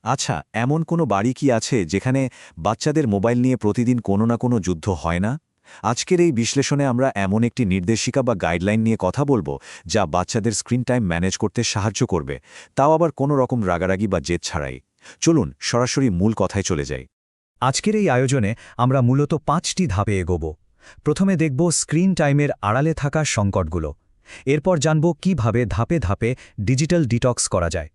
আচ্ছা, এমন কোনো বাড়ি কি আছে যেখানে বাচ্চাদের মোবাইল নিয়ে প্রতিদিন কোনো না কোনো যুদ্ধ হয় না? আজকের এই বিশ্লেষণে আমরা এমন একটি নির্দেশিকা বা গাইডলাইন নিয়ে কথা বলবো, যা বাচ্চাদের স্ক্রিন টাইম ম্যানেজ করতে সাহায্য করবে, তাও আবার কোনো রকম রাগারাগি বা জেদ ছাড়াই। চলুন সরাসরি মূল কথায় চলে যাই। আজকের এই আয়োজনে আমরা মূলত ৫টি ধাপে এগোব। প্রথমে দেখব স্ক্রিন টাইমের আড়ালে থাকা সংকটগুলো। এরপর জানব কিভাবে ধাপে ধাপে ডিজিটাল ডিটক্স করা যায়।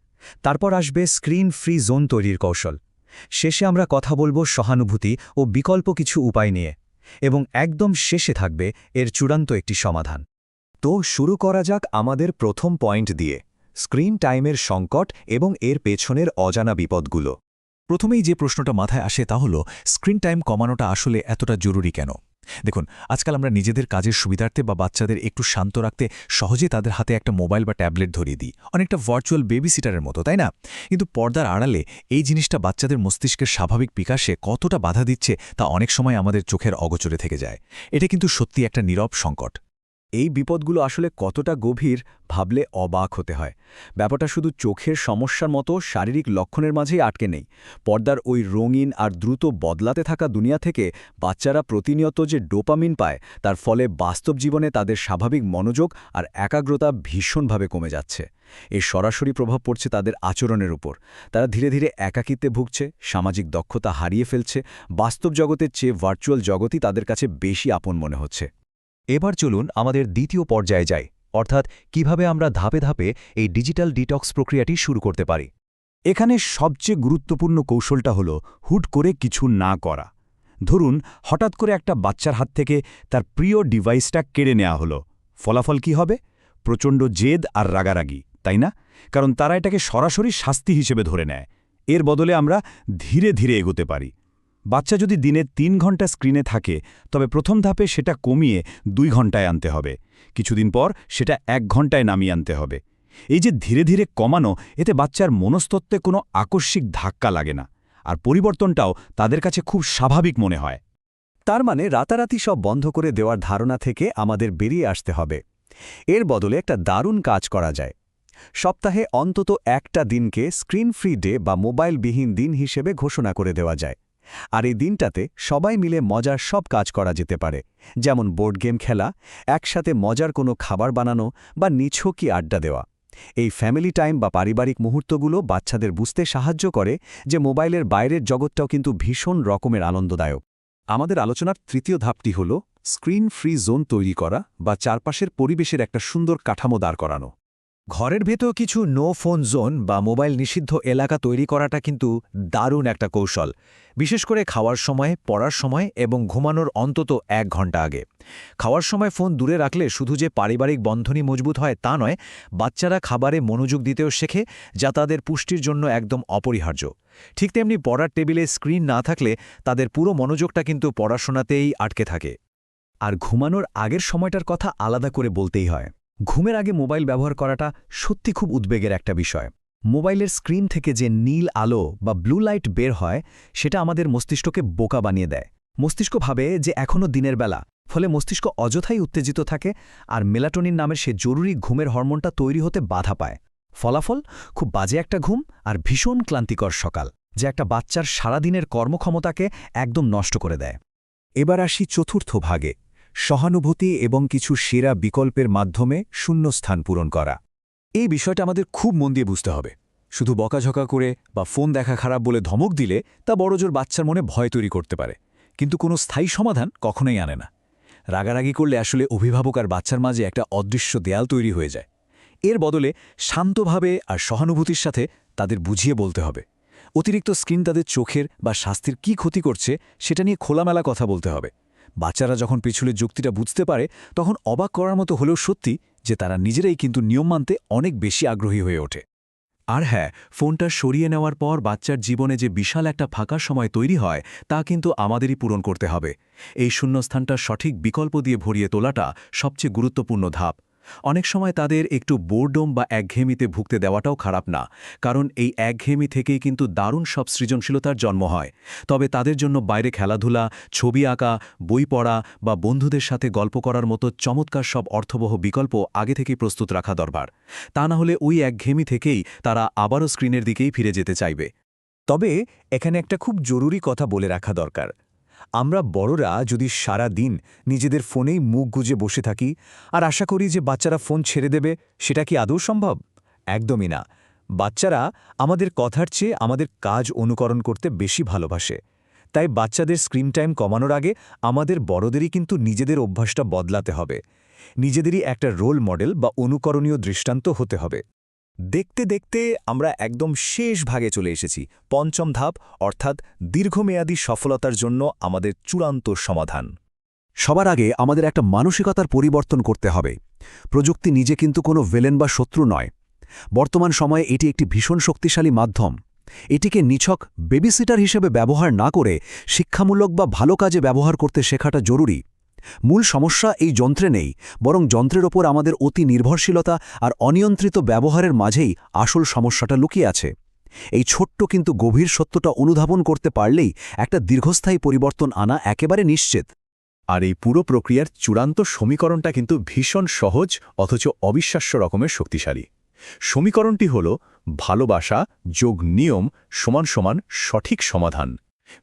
তারপর আসবে স্ক্রিন ফ্রি জোন তৈরির কৌশল। শেষে আমরা কথা বলবো সহানুভূতি ও বিকল্প কিছু উপায় নিয়ে। এবং একদম শেষে থাকবে এর চূড়ান্ত একটি সমাধান। তো শুরু করা যাক আমাদের প্রথম পয়েন্ট দিয়ে, স্ক্রিন টাইমের সংকট এবং এর পেছনের অজানা বিপদগুলো। প্রথমেই যে প্রশ্নটা মাথায় আসে তা হল, স্ক্রিন টাইম কমানোটা আসলে এতটা জরুরি কেন? দেখুন, আজকাল আমরা নিজেদের কাজের সুবিধার্থে বা বাচ্চাদের একটু শান্ত রাখতে সহজে তাদের হাতে একটা মোবাইল বা ট্যাবলেট ধরিয়ে দিই, অনেকটা ভার্চুয়াল বেবি সিটারের মতো, তাই না? কিন্তু পর্দার আড়ালে এই জিনিসটা বাচ্চাদের মস্তিষ্কের স্বাভাবিক বিকাশে কতটা বাধা দিচ্ছে তা অনেক সময় আমাদের চোখের অগোচরে থেকে যায়। এটা কিন্তু সত্যি একটা নীরব সংকট। এই বিপদগুলো আসলে কতটা গভীর ভাবলে অবাক হতে হয়। ব্যাপারটা শুধু চোখের সমস্যার মতো শারীরিক লক্ষণের মাঝেই আটকে নেই। পর্দার ওই রঙিন আর দ্রুত বদলাতে থাকা দুনিয়া থেকে বাচ্চারা প্রতিনিয়ত যে ডোপামিন পায়, তার ফলে বাস্তব জীবনে তাদের স্বাভাবিক মনোযোগ আর একাগ্রতা ভীষণভাবে কমে যাচ্ছে। এর সরাসরি প্রভাব পড়ছে তাদের আচরণের উপর। তারা ধীরে ধীরে একাকিত্বে ভুগছে, সামাজিক দক্ষতা হারিয়ে ফেলছে, বাস্তব জগতের চেয়ে ভার্চুয়াল জগতই তাদের কাছে বেশি আপন মনে হচ্ছে। এবার চলুন আমাদের দ্বিতীয় পর্যায়ে যাই, অর্থাৎ কিভাবে আমরা ধাপে ধাপে এই ডিজিটাল ডিটক্স প্রক্রিয়াটি শুরু করতে পারি। এখানে সবচেয়ে গুরুত্বপূর্ণ কৌশলটা হল হুট করে কিছু না করা। ধরুন, হঠাৎ করে একটা বাচ্চার হাত থেকে তার প্রিয় ডিভাইসটা কেড়ে নেওয়া হলো। ফলাফল কি হবে? প্রচণ্ড জেদ আর রাগারাগি, তাই না? কারণ তারা এটাকে সরাসরি শাস্তি হিসেবে ধরে নেয়। এর বদলে আমরা ধীরে ধীরে এগোতে পারি। বাচ্চা যদি দিনে ৩ ঘন্টা স্ক্রিনে থাকে, তবে প্রথম ধাপে সেটা কমিয়ে ২ ঘন্টায় আনতে হবে। কিছুদিন পর সেটা ১ ঘন্টায় নামিয়ে আনতে হবে। এই যে ধীরে ধীরে কমানো, এতে বাচ্চার মনস্তত্ত্বে কোনো আকস্মিক ধাক্কা লাগে না, আর পরিবর্তনটাও তাদের কাছে খুব স্বাভাবিক মনে হয়। তার মানে রাতারাতি সব বন্ধ করে দেওয়ার ধারণা থেকে আমাদের বেরিয়ে আসতে হবে। এর বদলে একটা দারুণ কাজ করা যায়। সপ্তাহে অন্তত একটা দিনকে স্ক্রিন ফ্রি ডে বা মোবাইলবিহীন দিন হিসেবে ঘোষণা করে দেওয়া যায়। আর এই দিনটাতে সবাই মিলে মজার সব কাজ করা যেতে পারে, যেমন বোর্ড গেম খেলা, একসাথে মজার কোনো খাবার বানানো বা নিছকই আড্ডা দেওয়া। এই ফ্যামিলি টাইম বা পারিবারিক মুহূর্তগুলো বাচ্চাদের বুঝতে সাহায্য করে যে মোবাইলের বাইরের জগৎটাও কিন্তু ভীষণ রকমের আনন্দদায়ক। আমাদের আলোচনার তৃতীয় ধাপটি হল স্ক্রিন ফ্রি জোন তৈরি করা বা চারপাশের পরিবেশের একটা সুন্দর কাঠামো দাঁড় করানো। ঘরের ভেতর কিছু নো ফোন জোন বা মোবাইল নিষিদ্ধ এলাকা তৈরি করাটা কিন্তু দারুণ একটা কৌশল, বিশেষ করে খাওয়ার সময়, পড়ার সময় এবং ঘুমানোর অন্তত ১ ঘন্টা আগে। খাওয়ার সময় ফোন দূরে রাখলে শুধু যে পারিবারিক বন্ধনই মজবুত হয় তা নয়, বাচ্চারা খাবারে মনোযোগ দিতেও শেখে, যা তাদের পুষ্টির জন্য একদম অপরিহার্য। ঠিক তেমনি পড়ার টেবিলে স্ক্রিন না থাকলে তাদের পুরো মনোযোগটা কিন্তু পড়াশোনাতেই আটকে থাকে। আর ঘুমানোর আগের সময়টার কথা আলাদা করে বলতেই হয়। ঘুমের আগে মোবাইল ব্যবহার করাটা সত্যি খুব উদ্বেগের একটা বিষয়। মোবাইলের স্ক্রিন থেকে যে নীল আলো বা ব্লু লাইট বের হয়, সেটা আমাদের মস্তিষ্ককে বোকা বানিয়ে দেয়। মস্তিষ্ক ভাবে যে এখনও দিনের বেলা, ফলে মস্তিষ্ক অযথাই উত্তেজিত থাকে, আর মেলাটোনিন নামের সে জরুরি ঘুমের হরমোনটা তৈরি হতে বাধা পায়। ফলাফল খুব বাজে একটা ঘুম আর ভীষণ ক্লান্তিকর সকাল, যে একটা বাচ্চার সারাদিনের কর্মক্ষমতাকে একদম নষ্ট করে দেয়। এবার আসি চতুর্থ ভাগে, সহানুভূতি এবং কিছু সেরা বিকল্পের মাধ্যমে শূন্যস্থান পূরণ করা। এই বিষয়টা আমাদের খুব মন দিয়ে বুঝতে হবে। শুধু বকাঝকা করে বা ফোন দেখা খারাপ বলে ধমক দিলে তা বড়জোর বাচ্চার মনে ভয় তৈরি করতে পারে, কিন্তু কোনো স্থায়ী সমাধান কখনোই আনে না। রাগারাগি করলে আসলে অভিভাবক আর বাচ্চার মাঝে একটা অদৃশ্য দেয়াল তৈরি হয়ে যায়। এর বদলে শান্তভাবে আর সহানুভূতির সাথে তাদের বুঝিয়ে বলতে হবে। অতিরিক্ত স্ক্রিন তাদের চোখের বা স্বাস্থ্যের কী ক্ষতি করছে সেটা নিয়ে খোলামেলা কথা বলতে হবে। বাচ্চারা যখন পিছলের যুক্তিটা বুঝতে পারে, তখন অবাক করার মতো হলেও সত্যি যে তারা নিজেরাই কিন্তু নিয়ম মানতে অনেক বেশি আগ্রহী হয়ে ওঠে। আর হ্যাঁ, ফোনটা সরিয়ে নেওয়ার পর বাচ্চার জীবনে যে বিশাল একটা ফাঁকা সময় তৈরি হয়, তা কিন্তু আমাদেরই পূরণ করতে হবে। এই শূন্যস্থানটা সঠিক বিকল্প দিয়ে ভরিয়ে তোলাটা সবচেয়ে গুরুত্বপূর্ণ ধাপ। অনেক সময় তাদের একটু বোরডম বা একঘেয়েমিতে ভুগতে দেওয়াটাও খারাপ না, কারণ এই একঘেয়েমি থেকেই কিন্তু দারুণ সব সৃজনশীলতার জন্ম হয়। তবে তাদের জন্য বাইরে খেলাধুলা, ছবি আঁকা, বই পড়া বা বন্ধুদের সাথে গল্প করার মতো চমৎকার সব অর্থবহ বিকল্প আগে থেকেই প্রস্তুত রাখা দরকার। তা না হলে ওই একঘেয়েমি থেকেই তারা আবারও স্ক্রিনের দিকেই ফিরে যেতে চাইবে। তবে এখানে একটা খুব জরুরি কথা বলে রাখা দরকার। আমরা বড়রা যদি সারা দিন নিজেদের ফোনেই মুখ গুজে বসে থাকি আর আশা করি যে বাচ্চারা ফোন ছেড়ে দেবে, সেটা কি আদৌ সম্ভব? একদমই না। বাচ্চারা আমাদের কথার চেয়ে আমাদের কাজ অনুকরণ করতে বেশি ভালোবাসে। তাই বাচ্চাদের স্ক্রিন টাইম কমানোর আগে আমাদের বড়দেরই কিন্তু নিজেদের অভ্যাসটা বদলাতে হবে। নিজেদেরই একটা রোল মডেল বা অনুকরণীয় দৃষ্টান্ত হতে হবে। দেখতে দেখতে আমরা একদম শেষ ভাগে চলে এসেছি, পঞ্চম ধাপ, অর্থাৎ দীর্ঘমেয়াদী সফলতার জন্য আমাদের চূড়ান্ত সমাধান। সবার আগে আমাদের একটা মানসিকতার পরিবর্তন করতে হবে। প্রযুক্তি নিজে কিন্তু কোনো ভিলেন বা শত্রু নয়। বর্তমান সময়ে এটি একটি ভীষণ শক্তিশালী মাধ্যম। এটিকে নিছক বেবিসিটার হিসেবে ব্যবহার না করে শিক্ষামূলক বা ভালো কাজে ব্যবহার করতে শেখাটা জরুরি। মূল সমস্যা এই যন্ত্রে নেই, বরং যন্ত্রের ওপর আমাদের অতি নির্ভরশীলতা আর অনিয়ন্ত্রিত ব্যবহারের মাঝেই আসল সমস্যাটা লুকিয়ে আছে। এই ছোট্ট কিন্তু গভীর সত্যটা অনুধাবন করতে পারলেই একটা দীর্ঘস্থায়ী পরিবর্তন আনা একেবারে নিশ্চিত। আর এই পুরো প্রক্রিয়ার চূড়ান্ত সমীকরণটা কিন্তু ভীষণ সহজ অথচ অবিশ্বাস্য রকমের শক্তিশালী। সমীকরণটি হল ভালোবাসা যোগ নিয়ম সমান সমান সঠিক সমাধান।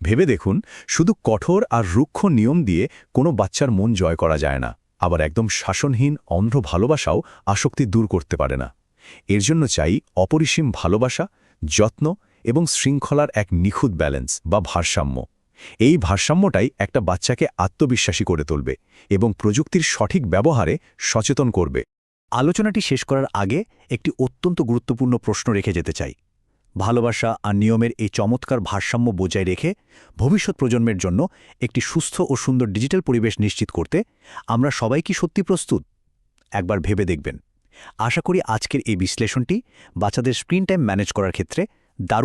ভেবে দেখুন, শুধু কঠোর আর রুক্ষ নিয়ম দিয়ে কোনো বাচ্চার মন জয় করা যায় না, আবার একদম শাসনহীন অন্ধ্র ভালোবাসাও আসক্তি দূর করতে পারে না। এর জন্য চাই অপরিসীম ভালোবাসা, যত্ন এবং শৃঙ্খলার এক নিখুঁত ব্যালেন্স বা ভারসাম্য। এই ভারসাম্যটাই একটা বাচ্চাকে আত্মবিশ্বাসী করে তুলবে এবং প্রযুক্তির সঠিক ব্যবহারে সচেতন করবে। আলোচনাটি শেষ করার আগে একটি অত্যন্ত গুরুত্বপূর্ণ প্রশ্ন রেখে যেতে চাই। ভালোবাসা আর নিয়মের এই চমৎকার ভারসাম্য বজায় রেখে ভবিষ্যৎ প্রজন্মের জন্য একটি সুস্থ ও সুন্দর ডিজিটাল পরিবেশ নিশ্চিত করতে আমরা সবাই কি সত্যি প্রস্তুত? একবার ভেবে দেখবেন। আশা করি আজকের এই বিশ্লেষণটি বাচ্চাদের স্ক্রিন টাইম ম্যানেজ করার ক্ষেত্রে দারুণ